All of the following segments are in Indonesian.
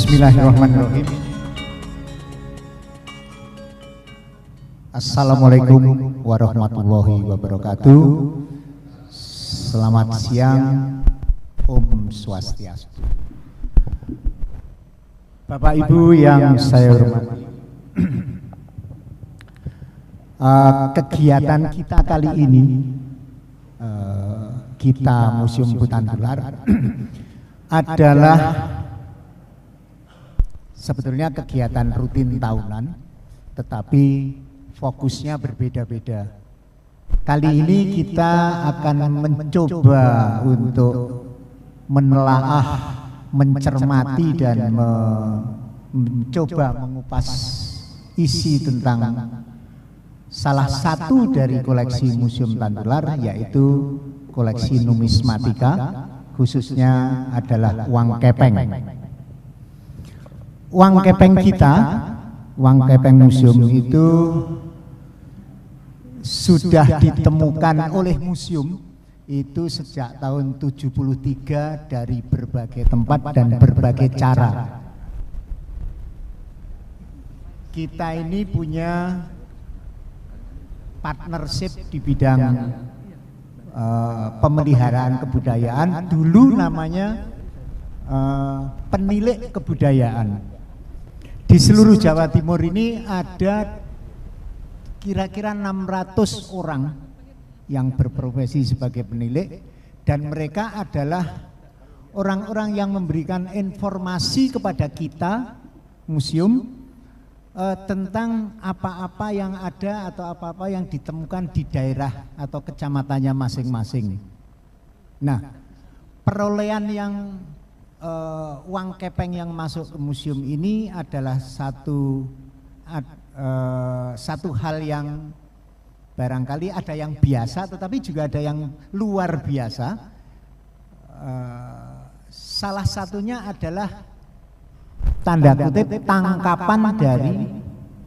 Bismillahirrahmanirrahim. Assalamualaikum warahmatullahi wabarakatuh. Selamat siang, Om Swastiastu. Bapak Ibu yang saya hormati, kegiatan kita kali ini, kita Museum Hutan Tular adalah sebetulnya kegiatan rutin tahunan, tetapi fokusnya berbeda-beda. Kali ini kita akan mencoba untuk menelaah, mencermati dan mencoba mengupas isi tentang salah satu dari koleksi Museum Hutan Tular, yaitu koleksi numismatika, khususnya adalah uang kepeng. Uang kepeng kita, uang kepeng museum itu sudah ditemukan oleh museum itu sejak tahun 73 dari berbagai tempat dan berbagai cara. Kita ini punya partnership di bidang pemeliharaan kebudayaan, dulu namanya penilik kebudayaan. Di seluruh Jawa Timur ini ada kira-kira 600 orang yang berprofesi sebagai penilik, dan mereka adalah orang-orang yang memberikan informasi kepada kita museum tentang apa-apa yang ada atau apa-apa yang ditemukan di daerah atau kecamatannya masing-masing. Nah, perolehan yang uang kepeng yang masuk ke museum ini adalah satu hal yang barangkali ada yang biasa, tetapi juga ada yang luar biasa. Salah satunya adalah tanda kutip tangkapan dari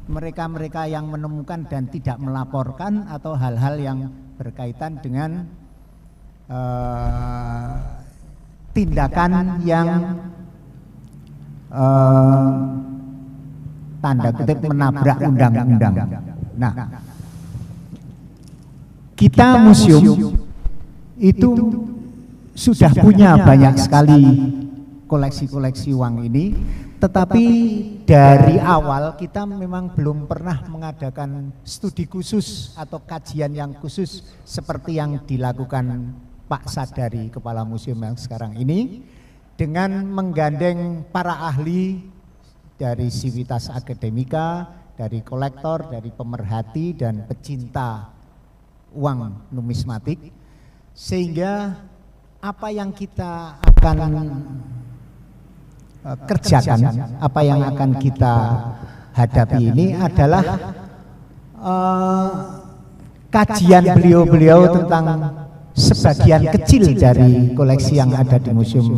mereka-mereka yang menemukan dan tidak melaporkan, atau hal-hal yang berkaitan dengan tindakan yang tanda kutip menabrak undang-undang. Nah, kita museum itu sudah punya banyak sekali koleksi-koleksi uang ini, tetapi dari awal kita memang belum pernah mengadakan studi khusus atau kajian yang khusus seperti yang dilakukan Pak Sadari, kepala museum yang sekarang ini, dengan menggandeng para ahli dari Civitas Akademika, dari kolektor, dari pemerhati dan pecinta uang numismatik, sehingga apa yang kita akan kerjakan, apa yang akan kita hadapi ini adalah kajian beliau-beliau tentang sebagian kecil dari koleksi yang ada di Museum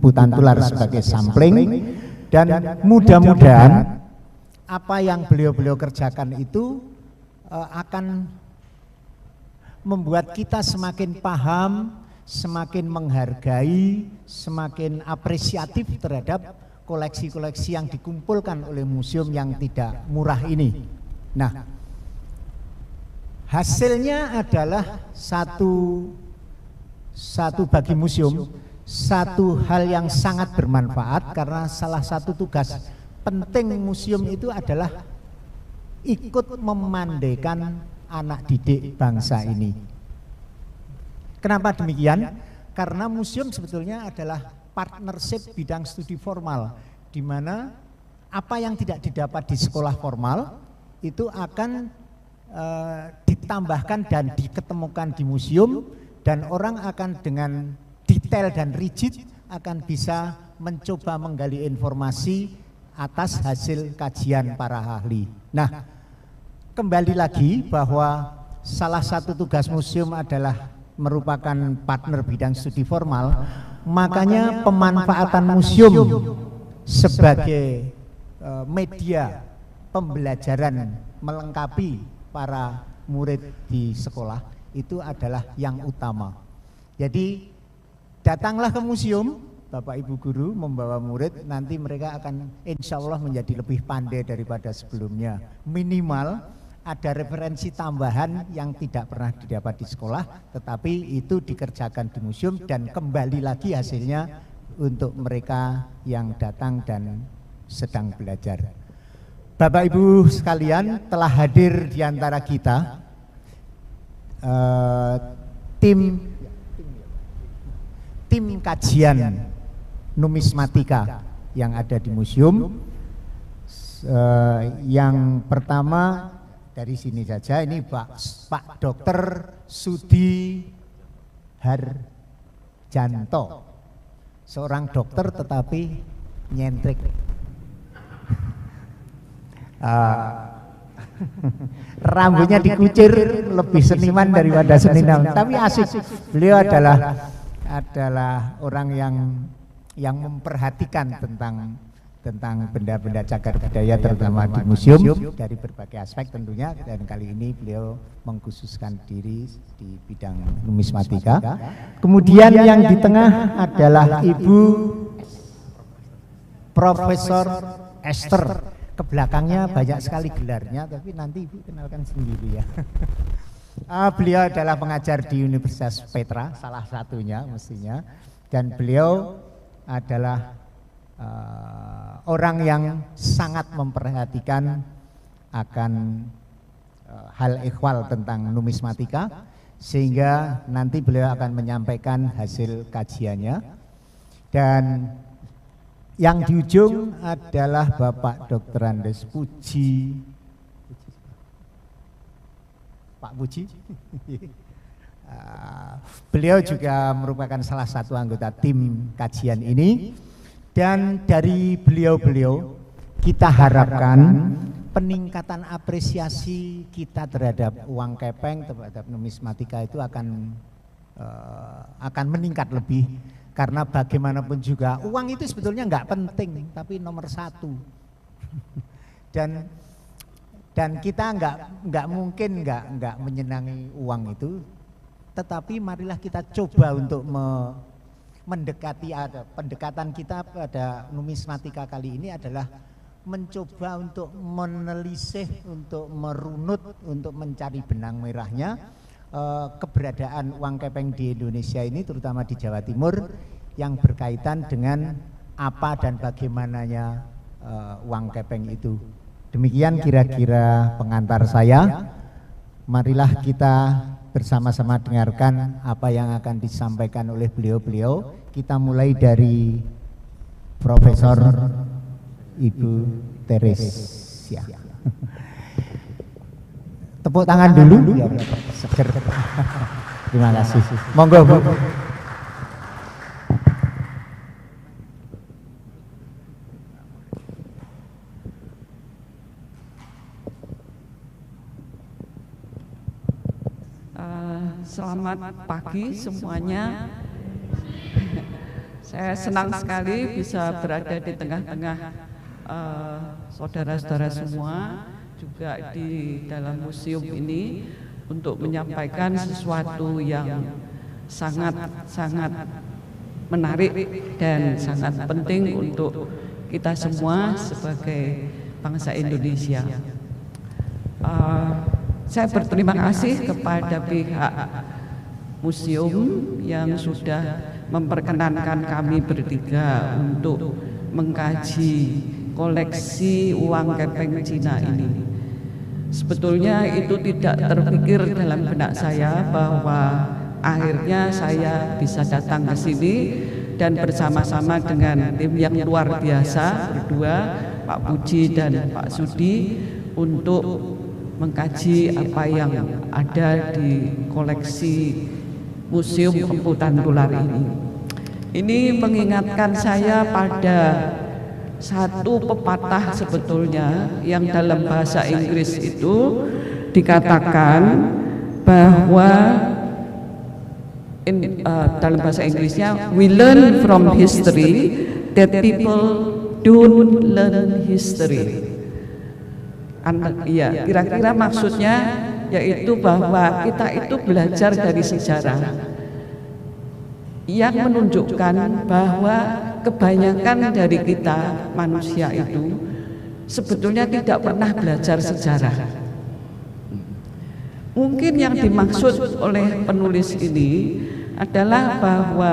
Hutan Tular sebagai sampling, dan mudah-mudahan apa yang beliau-beliau kerjakan itu akan membuat kita semakin paham, semakin menghargai, semakin apresiatif terhadap koleksi-koleksi yang dikumpulkan oleh museum yang tidak murah ini. Nah, hasilnya adalah satu bagi museum, satu hal yang sangat bermanfaat, karena salah satu tugas penting museum itu adalah ikut memandaikan anak didik bangsa ini. Kenapa demikian? Karena museum sebetulnya adalah partnership bidang studi formal, di mana apa yang tidak didapat di sekolah formal itu akan ditambahkan dan diketemukan di museum, dan orang akan dengan detail dan rigid akan bisa mencoba menggali informasi atas hasil kajian para ahli. Nah, kembali lagi bahwa salah satu tugas museum adalah merupakan partner bidang studi formal, makanya pemanfaatan museum sebagai media pembelajaran melengkapi para murid di sekolah itu adalah yang utama. Jadi datanglah ke museum, Bapak Ibu guru membawa murid, nanti mereka akan insya Allah menjadi lebih pandai daripada sebelumnya. Minimal ada referensi tambahan yang tidak pernah didapat di sekolah, tetapi itu dikerjakan di museum dan kembali lagi hasilnya untuk mereka yang datang dan sedang belajar. Bapak Ibu sekalian, telah hadir di antara kita tim kajian numismatika yang ada di museum. Yang pertama dari sini saja, ini Pak Dr. Sudi Harjanto, seorang dokter tetapi nyentrik. Rambutnya dikucir, lebih seniman daripada seniman, tapi asik. Beliau adalah orang yang memperhatikan tentang benda-benda cagar budaya, terutama di museum dari berbagai aspek tentunya, dan kali ini beliau mengkhususkan diri di bidang numismatika. Kemudian yang di tengah adalah Ibu Profesor Esther. Kebelakangnya banyak sekali gelarnya, tapi nanti Ibu kenalkan sendiri ya. Beliau adalah pengajar di Universitas Petra, salah satunya mestinya, dan beliau adalah orang yang sangat memperhatikan akan hal ehwal tentang numismatika, sehingga nanti beliau akan menyampaikan hasil kajiannya. Dan yang di ujung adalah Bapak Dr. Andes Puji, Pak Puji. Beliau juga merupakan salah satu anggota tim kajian ini. Dan dari beliau-beliau kita harapkan peningkatan apresiasi kita terhadap uang kepeng, terhadap numismatika itu akan meningkat lebih, karena bagaimanapun juga uang itu sebetulnya nggak penting, tapi nomor satu. Dan kita nggak mungkin nggak menyenangi uang itu, tetapi marilah kita coba untuk mendekati, pendekatan kita pada numismatika kali ini adalah mencoba untuk menelisih, untuk merunut, untuk mencari benang merahnya keberadaan uang kepeng di Indonesia ini, terutama di Jawa Timur, yang berkaitan dengan apa dan bagaimananya uang kepeng itu. Demikian kira-kira pengantar saya. Marilah kita bersama-sama dengarkan apa yang akan disampaikan oleh beliau-beliau. Kita mulai dari Profesor Ibu Teresia. Tepuk tangan dulu biar seger. Terima kasih. Monggo Bu. Selamat pagi semuanya. Saya senang sekali bisa berada di tengah-tengah saudara-saudara semua, juga di dalam museum ini, untuk menyampaikan sesuatu yang sangat-sangat menarik dan sangat penting untuk kita semua sebagai bangsa Indonesia. Saya berterima kasih kepada pihak museum yang sudah memperkenankan kami bertiga untuk mengkaji koleksi uang kepeng Cina ini. Sebetulnya itu tidak terpikir dalam benak saya bahwa akhirnya saya bisa datang ke sini dan bersama-sama dengan tim yang luar biasa berdua, Pak Puji dan Pak Sudi, untuk mengkaji apa yang ada di koleksi Museum Emputan Tular ini. Ini mengingatkan saya pada satu pepatah sebetulnya yang dalam bahasa Inggris itu dikatakan bahwa dalam bahasa Inggrisnya, we learn from history that people don't learn history. Ya, kira-kira maksudnya yaitu bahwa kita itu belajar dari sejarah, yang menunjukkan bahwa kebanyakan dari kita manusia itu sebetulnya tidak pernah belajar sejarah. Mungkin yang dimaksud oleh penulis ini adalah bahwa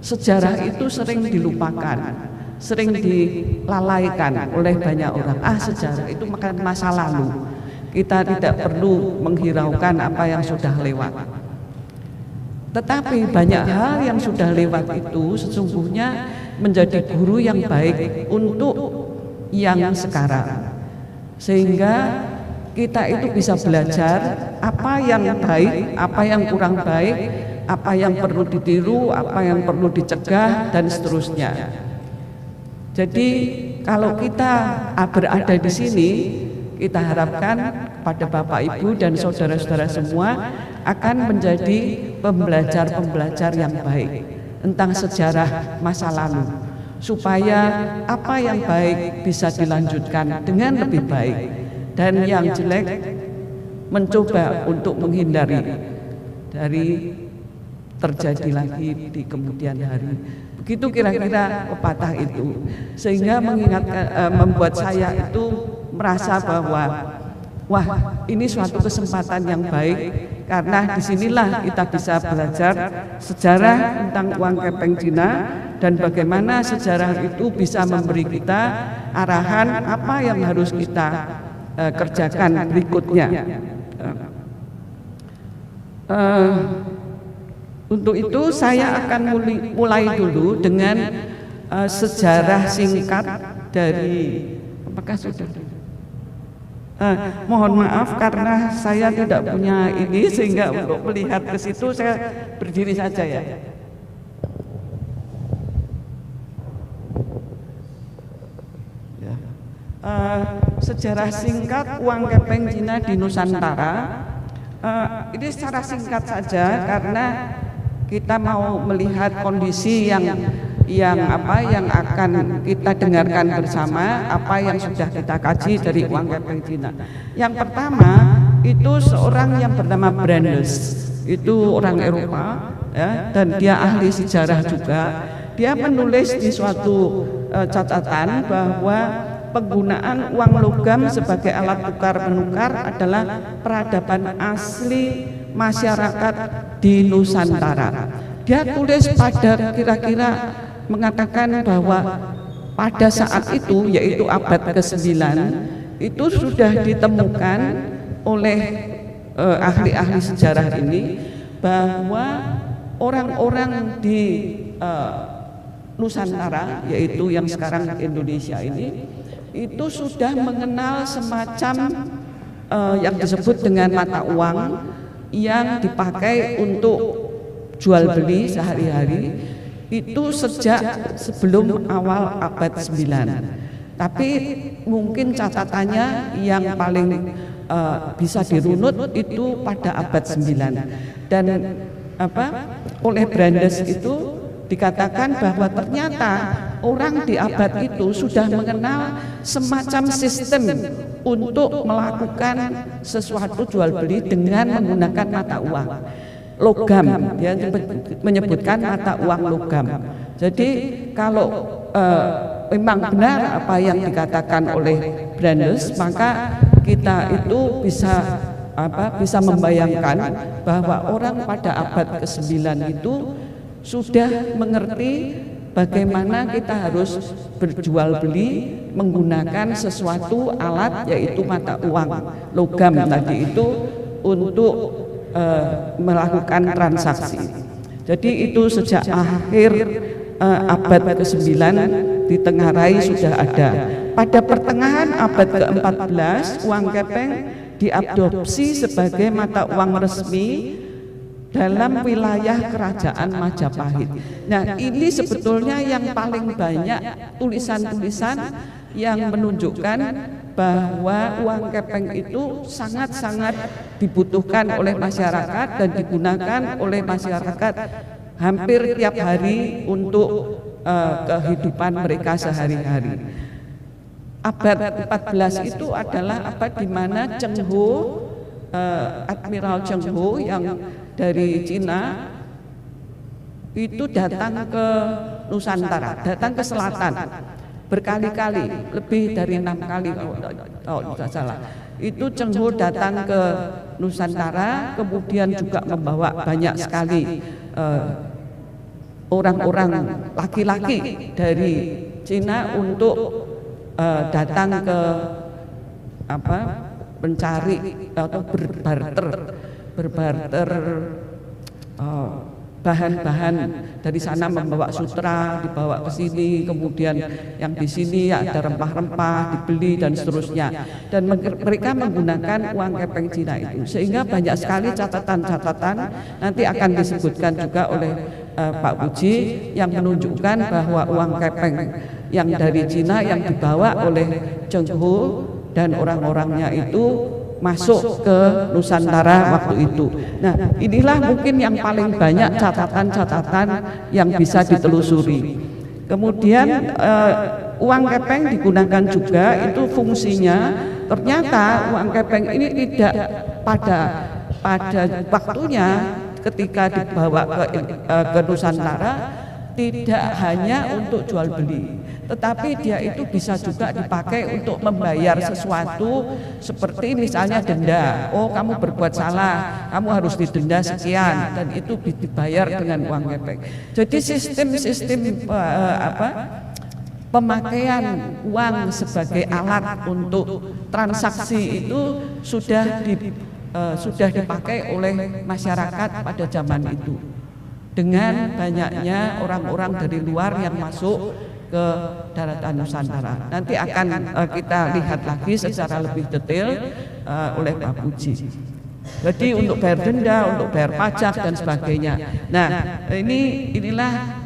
sejarah itu sering dilupakan, sering dilalaikan oleh banyak orang. Sejarah itu masa lalu. Kita tidak perlu menghiraukan apa yang sudah lewat. Tetapi banyak hal yang sudah lewat itu sesungguhnya menjadi guru yang baik untuk yang sekarang. Sehingga kita itu bisa belajar apa yang baik, apa yang kurang baik, apa yang perlu ditiru, apa yang perlu dicegah, dan seterusnya. Jadi kalau kita berada di sini, kita harapkan pada Bapak Ibu dan saudara-saudara semua akan menjadi pembelajar-pembelajar yang baik tentang sejarah masa lalu, supaya apa yang baik bisa dilanjutkan dengan lebih baik, dan yang jelek mencoba untuk menghindari dari terjadi lagi di kemudian hari. Begitu kira-kira pepatah itu, sehingga mengingatkan, membuat saya itu merasa bahwa wah, ini suatu kesempatan yang baik, karena disinilah kita bisa belajar sejarah tentang uang kepeng Cina dan bagaimana sejarah itu bisa memberi kita arahan apa yang harus kita kerjakan berikutnya. Untuk itu saya akan mulai dulu dengan sejarah singkat dari, apakah sudah? Mohon maaf karena saya tidak punya ini, sehingga untuk melihat ke situ saya berdiri saja ya. Sejarah singkat uang kepeng Cina di Nusantara. Ini secara singkat saja karena kita mau melihat kondisi yang akan kita dengarkan bersama, apa yang sudah kita kaji dari uang kepeng Cina. Yang pertama itu seorang yang bernama Brandes, itu orang Eropa ya, dan dia ahli sejarah juga. Dia menulis di suatu catatan bahwa penggunaan uang logam sebagai alat tukar menukar adalah peradaban asli masyarakat di Nusantara. Dia tulis pada kira-kira mengatakan bahwa pada saat itu, yaitu abad ke-9, itu sudah ditemukan oleh ahli-ahli sejarah ini bahwa orang-orang di Nusantara, yaitu yang sekarang Indonesia ini, itu sudah mengenal semacam yang disebut dengan mata uang yang dipakai untuk jual beli sehari-hari, itu sejak sebelum awal abad 9. Tapi mungkin catatannya yang paling bisa dirunut itu pada abad 9. Dan oleh Brandes itu dikatakan bahwa ternyata orang di abad itu sudah mengenal semacam sistem untuk melakukan sesuatu jual beli dengan menggunakan mata uang logam. Dia menyebutkan mata uang logam. Jadi kalau memang benar apa yang dikatakan oleh Brandes, maka kita itu bisa membayangkan bahwa orang pada abad ke-9 itu sudah mengerti bagaimana kita harus berjual beli menggunakan sesuatu alat, yaitu mata uang logam tadi itu, untuk melakukan transaksi. Jadi itu sejak akhir abad ke-9 ditengarai sudah ada. Pada pertengahan abad ke-14 uang kepeng diadopsi sebagai mata uang resmi dalam wilayah kerajaan Majapahit. Nah, ini sebetulnya yang paling banyak tulisan-tulisan yang menunjukkan bahwa uang kepeng itu sangat-sangat dibutuhkan oleh masyarakat dan digunakan oleh masyarakat hampir tiap hari untuk kehidupan mereka sehari-hari. Abad 14 itu adalah abad di mana Cheng Ho, Admiral Cheng Ho yang dari Cina itu datang ke Nusantara, datang ke selatan berkali-kali, lebih dari 6 kali kalau tidak salah. Itu Cheng Ho datang ke Nusantara, kemudian juga membawa banyak sekali orang-orang laki-laki dari Cina untuk datang ke mencari atau berbarter bahan-bahan dari sana, membawa sutra dibawa ke sini, kemudian yang di sini ada rempah-rempah dibeli dan seterusnya, dan mereka menggunakan uang kepeng Cina itu, sehingga banyak sekali catatan-catatan nanti akan disebutkan juga oleh Pak Puji yang menunjukkan bahwa uang kepeng yang dari Cina yang dibawa oleh Cheng Ho dan orang-orangnya itu masuk ke Nusantara waktu itu. Nah, inilah mungkin yang paling banyak catatan-catatan yang bisa ditelusuri. Kemudian uang kepeng digunakan juga, itu fungsinya ternyata uang kepeng ini tidak pada waktunya ketika dibawa ke Nusantara tidak hanya untuk jual beli, tetapi dia itu bisa juga dipakai untuk membayar sesuatu, seperti misalnya denda. Oh, kamu berbuat salah, kamu harus didenda sekian, dan itu dibayar dengan uang kepeng. Jadi sistem pemakaian uang sebagai alat untuk transaksi itu sudah dipakai oleh masyarakat pada zaman itu. Dengan banyaknya orang-orang dari luar yang masuk ke daratan Nusantara. Nanti akan kita lihat lagi secara lebih detail oleh Pak Puji. Jadi untuk bayar denda, untuk bayar pajak dan sebagainya. Nah, inilah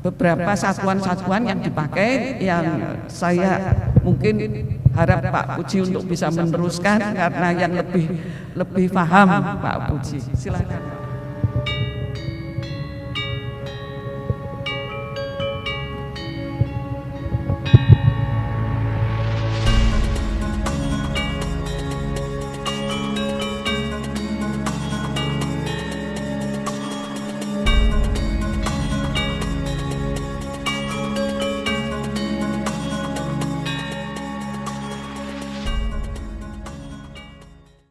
beberapa satuan-satuan yang dipakai, yang saya mungkin harap Pak Puji untuk bisa meneruskan karena yang lebih paham Pak Puji. Silakan.